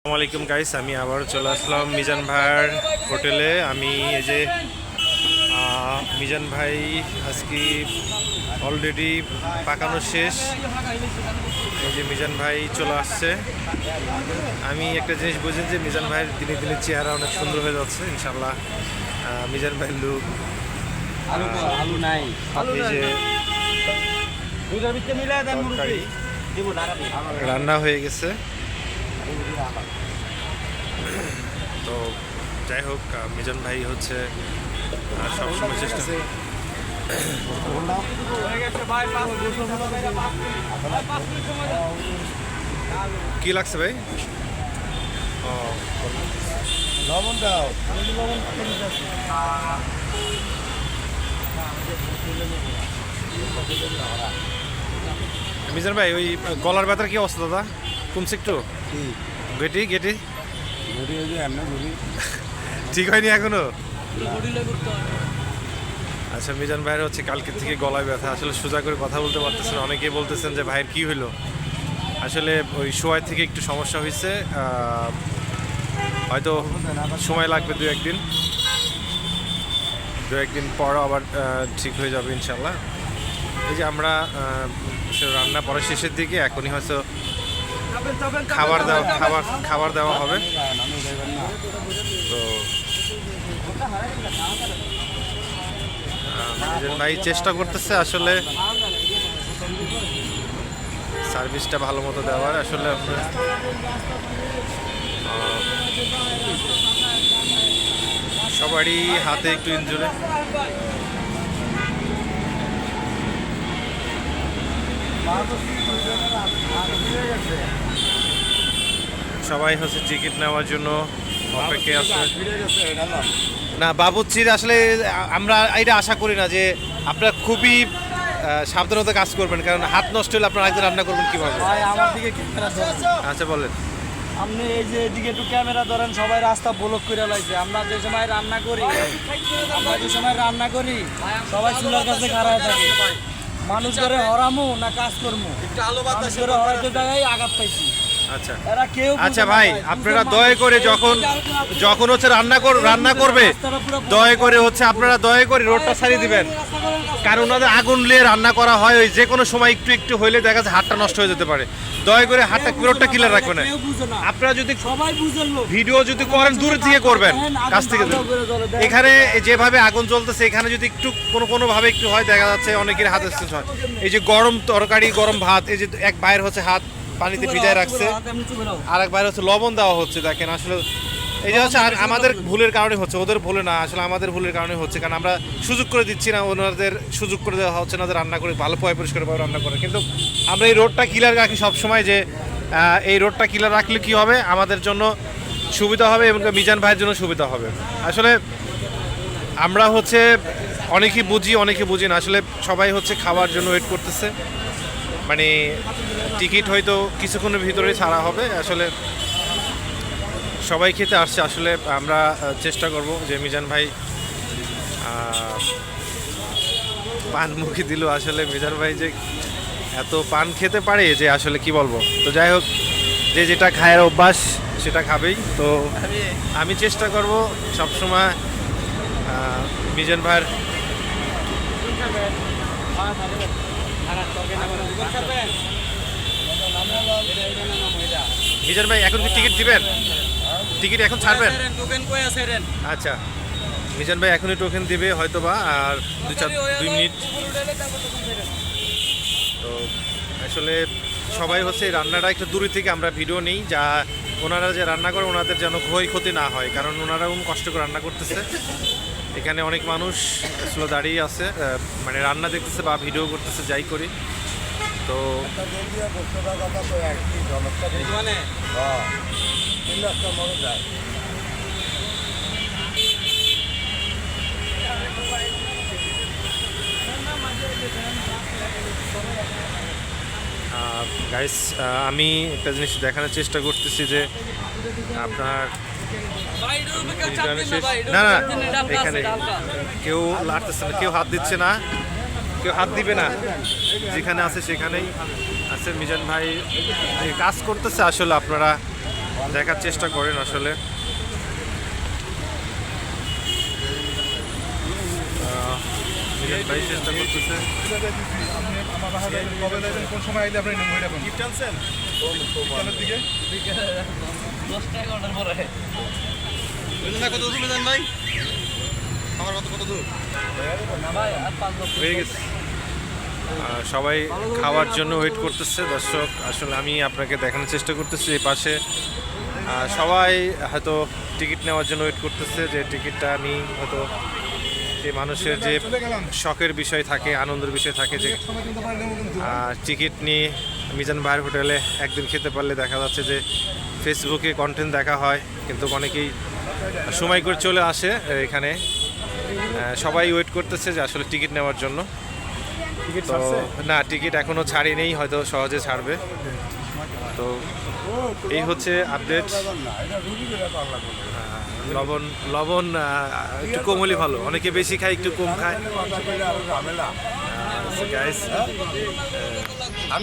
আসসালামু আলাইকুম গাইস, আমি আবার চলে আসলাম মিজান ভাইয়ের হোটেলে। আমি এই যে মিজান ভাই আজকে অলরেডি পাকানো শেষ। এই যে মিজান ভাই চলে আসছে। আমি একটা জিনিস বুঝি যে মিজান ভাইয়ের দিনে দিনে চেহারা অনেক সুন্দর হয়ে যাচ্ছে ইনশাল্লাহ। মিজান ভাইয়ের লুক এই যে রান্না হয়ে গেছে। তো যাই হোক, মিজান ভাই হচ্ছে সবসময় চেষ্টা কি লাগছে ভাই? ও লবণ দাও। মিজান ভাই, ওই গলার ব্যথার কি অবস্থা দাদা? কমছে একটু? গেটি গেটি ঠিক হয়নি এখনো? আচ্ছা, মিজান ভাইয়ের হচ্ছে কালকে থেকে গলায় ব্যথা, আসলে সোজা করে কথা বলতে পারতেছেন। অনেকেই বলতেছেন যে ভাইয়ের কি হইলো। আসলে ওই শোয়ার থেকে একটু সমস্যা হয়েছে, হয়তো সময় লাগবে দু একদিন পর আবার ঠিক হয়ে যাবে ইনশাল্লাহ। এই যে আমরা রান্না পরে শেষের দিকে, এখনই হয়তো খাবার দেওয়া হবে। তো ভাই চেষ্টা করতেছে আসলে সার্ভিসটা ভালো মতো দেওয়ার। আসলে সবারই হাতে একটু ইনজুরি। সবাই হচ্ছে টিকিট নেওয়ার জন্য অপেক্ষায় আছে। না বাবুর্চির আসলে আমরা এটা আশা করি না যে আপনারা খুবই সাবধানতা কাজ করবেন, কারণ হাত নষ্ট হলে আপনারা একদিন রান্না করবেন কিভাবে? আচ্ছা বলেন। আপনি এই যে এদিকে একটু ক্যামেরা ধরেন, সবাই রাস্তা ব্লক করে লাইছে। আমরা যে সময় রান্না করি সবাই চুলার কাছে খাড়ায় থাকে। মানুষ করে হরামু না কাজ করবো, মানুষ করে হরাইতে জায়গায় আঘাত পাইছি। আচ্ছা এরা কেউ আচ্ছা ভাই, আপনারা দয়া করে যখন হচ্ছে রান্না করবে, দয়া করে হচ্ছে আপনারা দয়া করে রোডটা ছাড়িয়ে দিবেন, কারণ ওনাদের আগুন নিয়ে রান্না করা হয়। ওই যে কোনো সময় একটু হইলে দেখা যাচ্ছে হাতটা নষ্ট হয়ে যেতে পারে। দয়া করে রোডটা ক্লিয়ার রাখবেন। আপনারা যদি ভিডিও যদি করেন দূরে থেকে করবেন, কাছ থেকে। এখানে যেভাবে আগুন জ্বলতেছে, এখানে যদি একটু কোনোভাবে একটু হয়, দেখা যাচ্ছে অনেকের হাতে হয়। এই যে গরম তরকারি, গরম ভাত, এই যে এক বাইরে হচ্ছে হাত পানিতে ভিজায় রাখছে, আর এক বাইরে হচ্ছে লবণ দেওয়া হচ্ছে। দেখেন আসলে এই যে হচ্ছে আমাদের ভুলের কারণে হচ্ছে, ওদের ভুলে না, আসলে আমাদের ভুলের কারণে হচ্ছে। কারণ আমরা সুযোগ করে দিচ্ছি না, ওনাদের সুযোগ করে দেওয়া হচ্ছে না যে রান্না করে ভালো পরিষ্কারভাবে রান্না করে। কিন্তু আমরা এই রোডটা ক্লিয়ার রাখি সবসময়, যে এই রোডটা ক্লিয়ার রাখলে কী হবে, আমাদের জন্য সুবিধা হবে এবং মিজান ভাইয়ের জন্য সুবিধা হবে। আসলে আমরা হচ্ছে অনেকে বুঝি না। আসলে সবাই হচ্ছে খাওয়ার জন্য ওয়েট করতেছে, মানে টিকিট হয়তো কিছুক্ষণের ভিতরে ছাড়া হবে। আসলে সবাই খেতে আসছে। আসলে আমরা চেষ্টা করব যে মিজান ভাই পান মুখে দিল। আসলে মিজান ভাই যে এত পান খেতে পারে যে আসলে কি বলবো। তো যাই হোক, যে যেটা খায়ের অভ্যাস সেটা খাবেই। তো আমি চেষ্টা করব সবসময় মিজান ভাইয়ের। মিজান ভাই এখন কি টিকিট দিবেন? টিকিট এখন ছাড়বেন? আচ্ছা, মিজান ভাই এখনই টোকেন দিবে হয়তোবা, আর 2 মিনিট। তো আসলে সবাই হচ্ছে রান্নাটা একটু দূরে থেকে আমরা ভিডিও নিই, যা ওনারা যে রান্না করে ওনাদের যেন ক্ষতি না হয়, কারণ ওনারা কষ্ট করে রান্না করতেছে। এখানে অনেক মানুষ আসলে দাঁড়িয়ে আছে, মানে রান্না দেখতেছে বা ভিডিও করতেছে, যাই করি। তো গাইস, আমি একটা জিনিস দেখানোর চেষ্টা করতেছি যে আপনার না না এখানে কেউ লাগতেছে না, কেউ হাত দিচ্ছে না, কেউ হাত দিবে না, যেখানে আছে সেখানেই আছে। মিজান ভাই কাজ করতেছে, আসলে আপনারা দেখার চেষ্টা করেন আসলে। মিজান ভাই চেষ্টা করতেছে। আমার বাসা কবে যাবেন, কোন সময় আইলে আপনি নেবেন এটা গিফট আনছেন বিকালের দিকে? 10-11টার পরে কত দূর মিজান ভাই? আমার কত দূর? না ভাই আর 5 হয়ে গেছে। সবাই খাওয়ার জন্য ওয়েট করতেছে দর্শক। আসলে আমি আপনাকে দেখানোর চেষ্টা করতেছি এই পাশে সবাই হয়তো টিকিট নেওয়ার জন্য ওয়েট করতেছে, যে টিকিটটা নিই হয়তো যে মানুষের যে শখের বিষয় থাকে, আনন্দের বিষয় থাকে, যে সময় কিন্তু পারে নেব কিন্তু। টিকিট নিয়ে মিজান ভাইয়ের হোটেলে একদিন খেতে পারলে দেখা যাচ্ছে যে ফেসবুকে কন্টেন্ট দেখা হয়, কিন্তু অনেকেই সময় করে চলে আসে এখানে। সবাই ওয়েট করতেছে যে আসলে টিকিট নেওয়ার জন্য। তো না, টিকিট এখনও ছাড়ি নেই, হয়তো সহজে ছাড়বে। তো এই হচ্ছে আপডেট। লবণ লবণ একটু কম হলে ভালো, অনেকে বেশি খায়, একটু কম খায়। গাইস